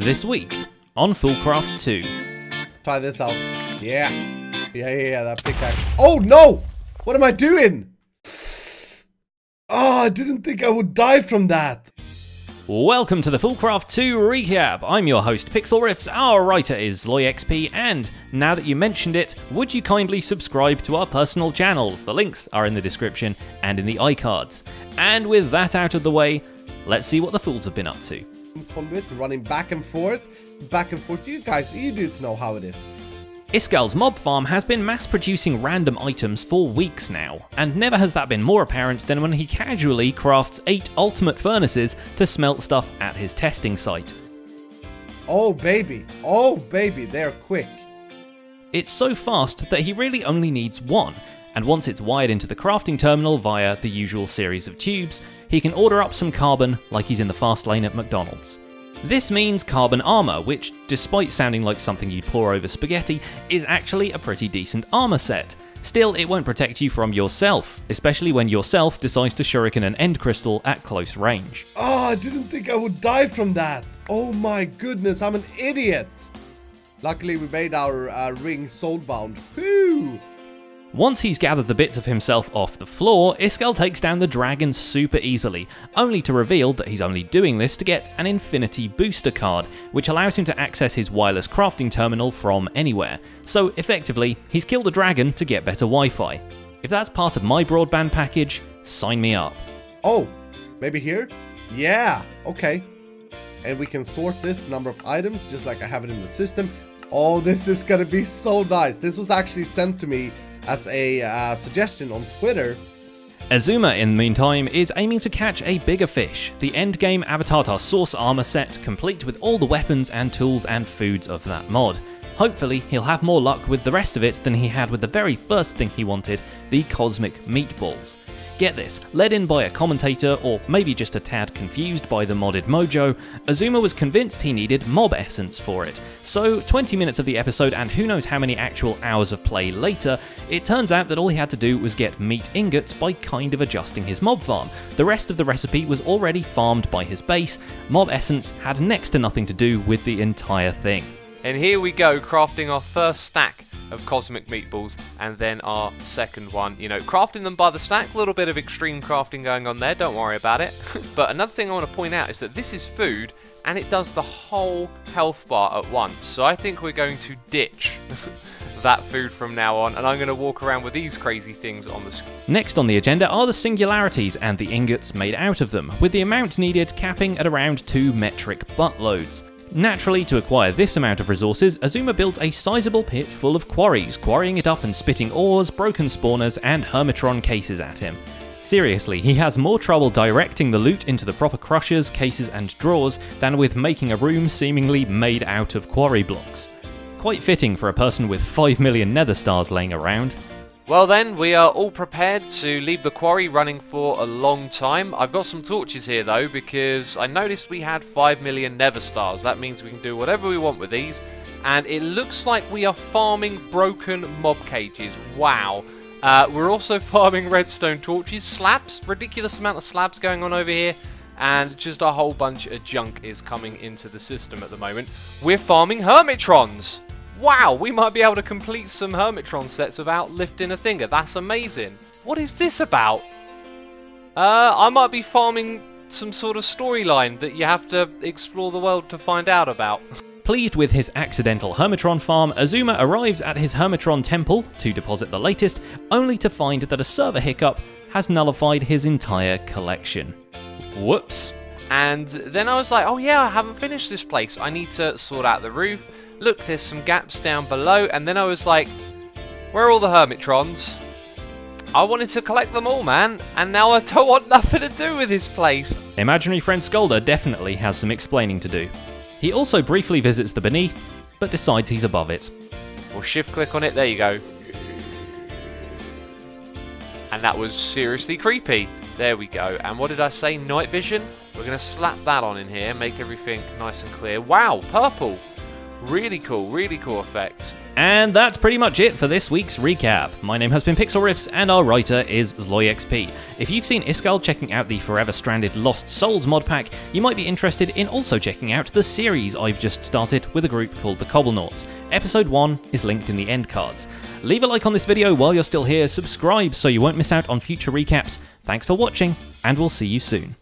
This week on FoolCraft 2. Try this out. Yeah, that pickaxe. Oh no! What am I doing? Oh, I didn't think I would die from that. Welcome to the FoolCraft 2 recap. I'm your host PixelRiffs, our writer is ZloyXP, and now that you mentioned it, would you kindly subscribe to our personal channels? The links are in the description and in the iCards. And with that out of the way, let's see what the fools have been up to. Conduit running back and forth. You guys, you dudes know how it is. Iskal's mob farm has been mass-producing random items for weeks now, and never has that been more apparent than when he casually crafts 8 ultimate furnaces to smelt stuff at his testing site. Oh baby, they're quick. It's so fast that he really only needs one, and once it's wired into the crafting terminal via the usual series of tubes, he can order up some carbon like he's in the fast lane at McDonald's. This means carbon armor, which, despite sounding like something you'd pour over spaghetti, is actually a pretty decent armor set. Still, it won't protect you from yourself, especially when yourself decides to shuriken an end crystal at close range. Oh, I didn't think I would die from that. Oh my goodness, I'm an idiot. Luckily, we made our ring soulbound. Whew! Once he's gathered the bits of himself off the floor, Iskall takes down the dragon super easily, only to reveal that he's only doing this to get an infinity booster card, which allows him to access his wireless crafting terminal from anywhere. So effectively, he's killed a dragon to get better Wi-Fi. If that's part of my broadband package, sign me up. Oh, maybe here? Yeah, okay. And we can sort this number of items just like I have it in the system. Oh, this is gonna be so nice. This was actually sent to me as a suggestion on Twitter. Azuma, in the meantime, is aiming to catch a bigger fish, the endgame Avatar Source armor set, complete with all the weapons and tools and foods of that mod. Hopefully, he'll have more luck with the rest of it than he had with the very first thing he wanted, the cosmic meatballs. Get this, led in by a commentator, or maybe just a tad confused by the modded mojo, Azuma was convinced he needed mob essence for it. So 20 minutes of the episode and who knows how many actual hours of play later, it turns out that all he had to do was get meat ingots by kind of adjusting his mob farm. The rest of the recipe was already farmed by his base. Mob essence had next to nothing to do with the entire thing. And here we go, crafting our first stack of cosmic meatballs, and then our second one, you know, crafting them by the stack. A little bit of extreme crafting going on there, don't worry about it. But another thing I want to point out is that this is food, and it does the whole health bar at once. So I think we're going to ditch that food from now on, and I'm going to walk around with these crazy things on the screen. Next on the agenda are the singularities and the ingots made out of them, with the amount needed capping at around 2 metric buttloads. Naturally, to acquire this amount of resources, Azuma builds a sizable pit full of quarries, quarrying it up and spitting ores, broken spawners, and Hermitron cases at him. Seriously, he has more trouble directing the loot into the proper crushers, cases, and drawers than with making a room seemingly made out of quarry blocks. Quite fitting for a person with 5 million nether stars laying around. Well then, we are all prepared to leave the quarry running for a long time. I've got some torches here though, because I noticed we had 5 million nether stars. That means we can do whatever we want with these. And it looks like we are farming broken mob cages. Wow. We're also farming redstone torches, slabs, ridiculous amount of slabs going on over here. And just a whole bunch of junk is coming into the system at the moment. We're farming Hermitrons. Wow, we might be able to complete some Hermitron sets without lifting a finger. That's amazing. What is this about? I might be farming some sort of storyline that you have to explore the world to find out about. Pleased with his accidental Hermitron farm, Azuma arrives at his Hermitron temple to deposit the latest, only to find that a server hiccup has nullified his entire collection. Whoops. And then I was like, oh yeah, I haven't finished this place. I need to sort out the roof. Look, there's some gaps down below, and then I was like, where are all the Hermitrons? I wanted to collect them all, man, and now I don't want nothing to do with this place. Imaginary friend Scalda definitely has some explaining to do. He also briefly visits the beneath, but decides he's above it. We'll shift click on it, there you go. And that was seriously creepy. There we go. And what did I say? Night vision? We're going to slap that on in here, make everything nice and clear. Wow, purple. Really cool effects. And that's pretty much it for this week's recap. My name has been Pixel Riffs, and our writer is ZloyXP. If you've seen Iskall checking out the Forever Stranded Lost Souls mod pack, you might be interested in also checking out the series I've just started with a group called the Cobblenauts. Episode 1 is linked in the end cards. Leave a like on this video while you're still here, subscribe so you won't miss out on future recaps. Thanks for watching, and we'll see you soon.